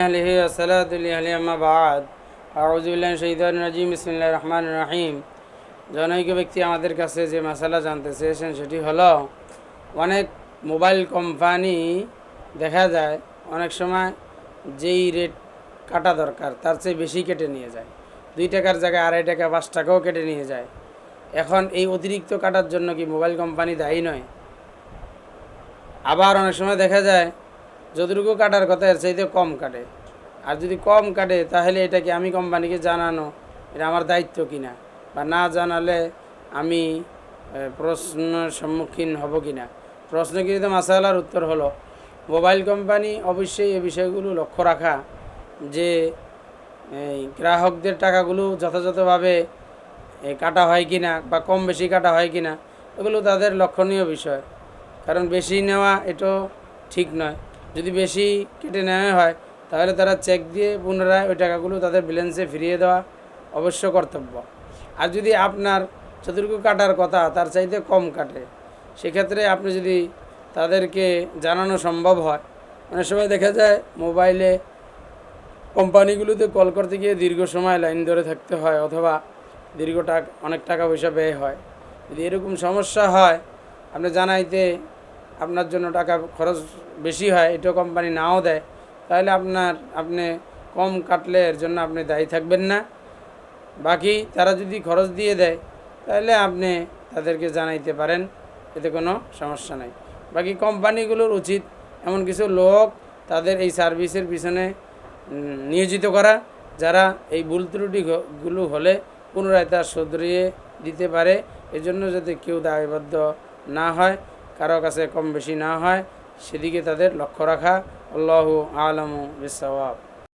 আলিহি আসসালাতু আলাইহি আম্মা বাদ আউযু বিল্লাহি মিনাশ শাইতানির রাজিম বিসমিল্লাহির রহমানির রহিম। জনৈক ব্যক্তি আমাদের কাছে যে মাসালা জানতে চেয়েছেন সেটি হলো, অনেক মোবাইল কোম্পানি দেখা যায় অনেক সময় যেই রেট কাটা দরকার তার চেয়ে বেশি কেটে নিয়ে যায়। 2 টাকার জায়গায় 2.5 টাকা 5 টাকাও কেটে নিয়ে যায়। এখন এই অতিরিক্ত কাটার জন্য কি মোবাইল কোম্পানি দায়ী নয়? আবার অনেক সময় দেখা যায় যতটুকু কাটার কথা এর চাইতে কম কাটে। আর যদি কম কাটে তাহলে এটা কি আমি কোম্পানিকে জানানো এটা আমার দায়িত্ব কিনা, বা না জানালে আমি প্রশ্নের সম্মুখীন হব কিনা? প্রশ্নকৃত মাসালার উত্তর হলো, মোবাইল কোম্পানি অবশ্যই এই বিষয়গুলো লক্ষ্য রাখা যে এই গ্রাহকদের টাকাগুলো যথাযথভাবে কাটা হয় কিনা বা কম বেশি কাটা হয় কিনা, এগুলো তাদের লক্ষণীয় বিষয়। কারণ বেশি নেওয়া এটাও ঠিক নয়। যদি বেশি কেটে নেওয়া হয় তাহলে তারা চেক দিয়ে পুনরায় ওই টাকাগুলো তাদের ব্যালেন্সে ফিরিয়ে দেওয়া অবশ্য কর্তব্য। আর যদি আপনার যতটুকু কাটার কথা তার চাইতে কম কাটে, সেক্ষেত্রে আপনি যদি তাদেরকে জানানো সম্ভব হয়, অনেক সময় দেখা যায় মোবাইলে কোম্পানিগুলোতে কল করতে গিয়ে দীর্ঘ সময় লাইন ধরে থাকতে হয়, অথবা অনেক টাকা পয়সা ব্যয় হয়। যদি এরকম সমস্যা হয়, আপনি জানাইতে আপনার জন্য টাকা খরচ বেশি হয়, এটাও কোম্পানি নাও দেয়, তাহলে আপনি কম কাটলে এর জন্য আপনি দায়ী থাকবেন না। বাকি তারা যদি খরচ দিয়ে দেয় তাহলে আপনি তাদেরকে জানাইতে পারেন, এতে কোনো সমস্যা নাই। বাকি কোম্পানিগুলোর উচিত এমন কিছু লোক তাদের এই সার্ভিসের পিছনে নিয়োজিত করা, যারা এই ভুল ত্রুটিগুলো হলে পুনরায় তা শুধরিয়ে দিতে পারে। এজন্য যাতে কেউ দায়বদ্ধ না হয়, কারো কাছে কম বেশি না হয়, সেদিকে তাদের লক্ষ্য রাখা। আল্লাহু আলামু বিসসাওয়াব।